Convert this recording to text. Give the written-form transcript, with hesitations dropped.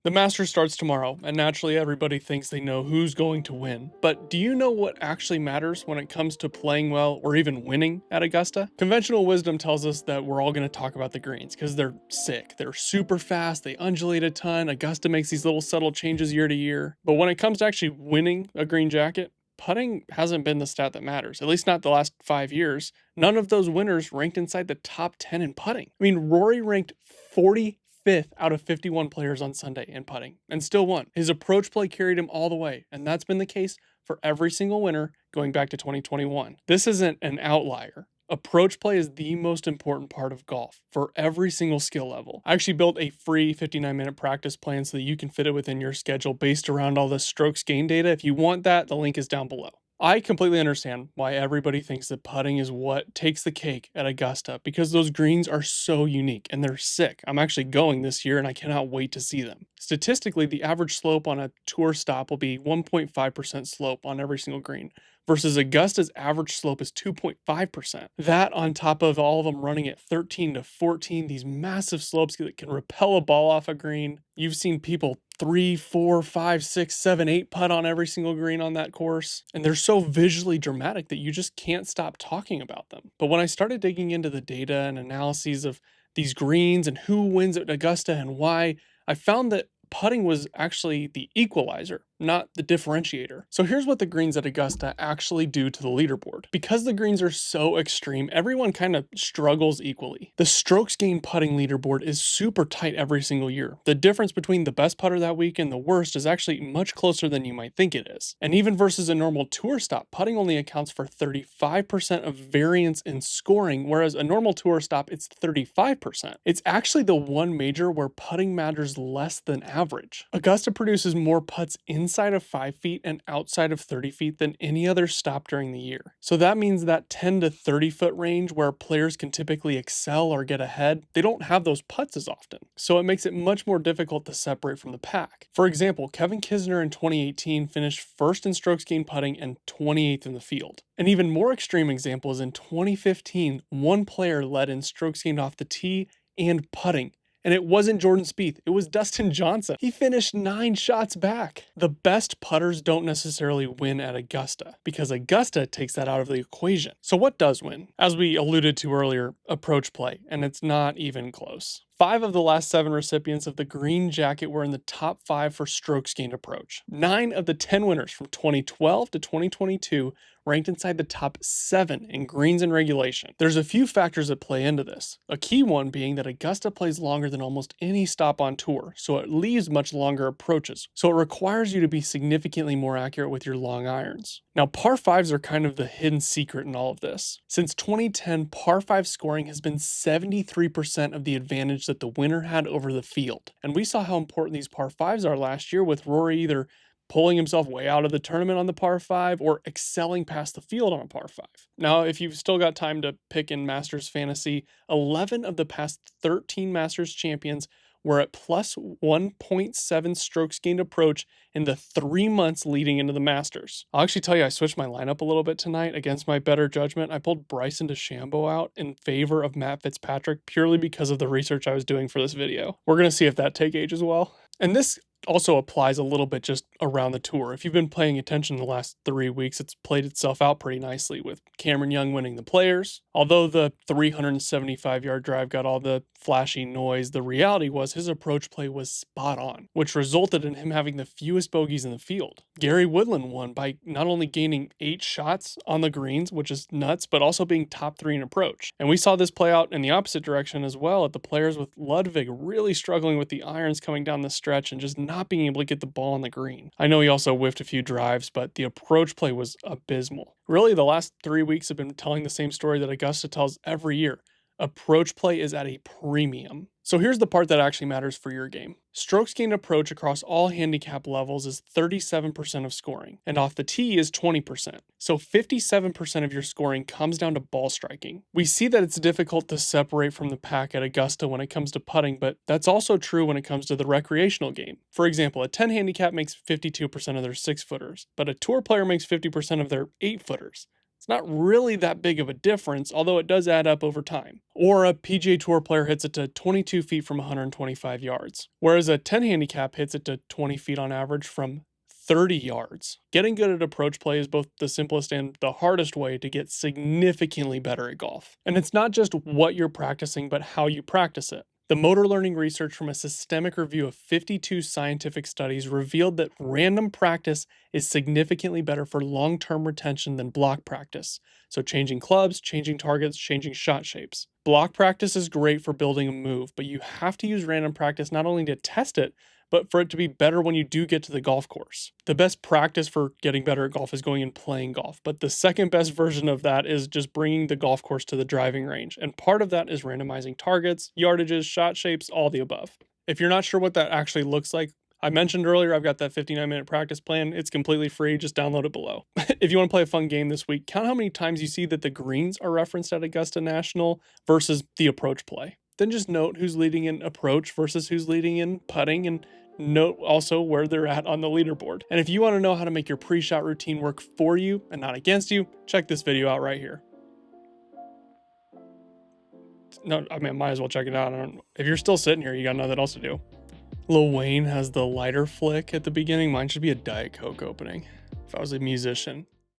The Masters starts tomorrow, and naturally everybody thinks they know who's going to win. But do you know what actually matters when it comes to playing well or even winning at Augusta? Conventional wisdom tells us that we're all going to talk about the greens because they're sick. They're super fast, they undulate a ton. Augusta makes these little subtle changes year to year. But when it comes to actually winning a green jacket, putting hasn't been the stat that matters, at least not the last 5 years. None of those winners ranked inside the top 10 in putting. I mean, Rory ranked 45th out of 51 players on Sunday in putting and still won. His approach play carried him all the way, and that's been the case for every single winner going back to 2021. This isn't an outlier. Approach play is the most important part of golf for every single skill level. I actually built a free 59-minute practice plan so that you can fit it within your schedule based around all the strokes gain data. If you want that, the link is down below. I completely understand why everybody thinks that putting is what takes the cake at Augusta because those greens are so unique and they're sick. I'm actually going this year and I cannot wait to see them. Statistically, the average slope on a tour stop will be 1.5% slope on every single green versus Augusta's average slope is 2.5%. That on top of all of them running at 13 to 14, these massive slopes that can repel a ball off a green. You've seen people 3, 4, 5, 6, 7, 8 putt on every single green on that course. And they're so visually dramatic that you just can't stop talking about them. But when I started digging into the data and analyses of these greens and who wins at Augusta and why, I found that putting was actually the equalizer, not the differentiator. So here's what the greens at Augusta actually do to the leaderboard. Because the greens are so extreme, everyone kind of struggles equally. The strokes gained putting leaderboard is super tight every single year. The difference between the best putter that week and the worst is actually much closer than you might think it is. And even versus a normal tour stop, putting only accounts for 35% of variance in scoring, whereas a normal tour stop, it's 35%. It's actually the one major where putting matters less than average. Augusta produces more putts inside of 5 feet and outside of 30 feet than any other stop during the year. So that means that 10 to 30 foot range where players can typically excel or get ahead, they don't have those putts as often. So it makes it much more difficult to separate from the pack. For example, Kevin Kisner in 2018 finished first in strokes gained putting and 28th in the field. An even more extreme example is in 2015, one player led in strokes gained off the tee and putting. And it wasn't Jordan Spieth, it was Dustin Johnson. He finished 9 shots back. The best putters don't necessarily win at Augusta because Augusta takes that out of the equation. So what does win? As we alluded to earlier, approach play, and it's not even close. 5 of the last 7 recipients of the green jacket were in the top 5 for strokes gained approach. 9 of the 10 winners from 2012 to 2022 ranked inside the top 7 in greens and regulation. There's a few factors that play into this. A key one being that Augusta plays longer than almost any stop on tour, so it leaves much longer approaches. So it requires you to be significantly more accurate with your long irons. Now, par 5s are kind of the hidden secret in all of this. Since 2010, par 5 scoring has been 73% of the advantage that the winner had over the field. And we saw how important these par 5s are last year with Rory either pulling himself way out of the tournament on the par 5 or excelling past the field on a par 5. Now, if you've still got time to pick in Masters Fantasy, 11 of the past 13 Masters champions were at plus 1.7 strokes gained approach in the 3 months leading into the Masters. I'll actually tell you, I switched my lineup a little bit tonight against my better judgment. I pulled Bryson DeChambeau out in favor of Matt Fitzpatrick purely because of the research I was doing for this video. We're going to see if that take ages well. And this also applies a little bit just around the tour. If you've been paying attention the last 3 weeks, it's played itself out pretty nicely with Cameron Young winning the Players. Although the 375-yard drive got all the flashy noise, the reality was his approach play was spot on, which resulted in him having the fewest bogeys in the field. Gary Woodland won by not only gaining 8 shots on the greens, which is nuts, but also being top 3 in approach. And we saw this play out in the opposite direction as well at the Players with Ludwig really struggling with the irons coming down the stretch and just not being able to get the ball on the green. I know he also whiffed a few drives, but the approach play was abysmal. Really, the last 3 weeks have been telling the same story that Augusta tells every year. Approach play is at a premium. So here's the part that actually matters for your game. Strokes gained approach across all handicap levels is 37% of scoring, and off the tee is 20%. So 57% of your scoring comes down to ball striking. We see that it's difficult to separate from the pack at Augusta when it comes to putting, but that's also true when it comes to the recreational game. For example, a 10 handicap makes 52% of their 6-footers, but a tour player makes 50% of their 8-footers. It's not really that big of a difference, although it does add up over time. Or a PGA Tour player hits it to 22 feet from 125 yards, whereas a 10 handicap hits it to 20 feet on average from 30 yards. Getting good at approach play is both the simplest and the hardest way to get significantly better at golf. And it's not just what you're practicing, but how you practice it. The motor learning research from a systemic review of 52 scientific studies revealed that random practice is significantly better for long-term retention than block practice. So changing clubs, changing targets, changing shot shapes. Block practice is great for building a move, but you have to use random practice not only to test it, but for it to be better when you do get to the golf course. The best practice for getting better at golf is going and playing golf, but the second best version of that is just bringing the golf course to the driving range, and part of that is randomizing targets, yardages, shot shapes, all the above. If you're not sure what that actually looks like, I mentioned earlier I've got that 59-minute practice plan. It's completely free, just download it below. If you want to play a fun game this week, count how many times you see that the greens are referenced at Augusta National versus the approach play. Then just note who's leading in approach versus who's leading in putting, and note also where they're at on the leaderboard. And if you want to know how to make your pre-shot routine work for you and not against you, check this video out right here. No, I mean, I might as well check it out. If you're still sitting here, you got nothing else to do. Lil Wayne has the lighter flick at the beginning. Mine should be a Diet Coke opening if I was a musician.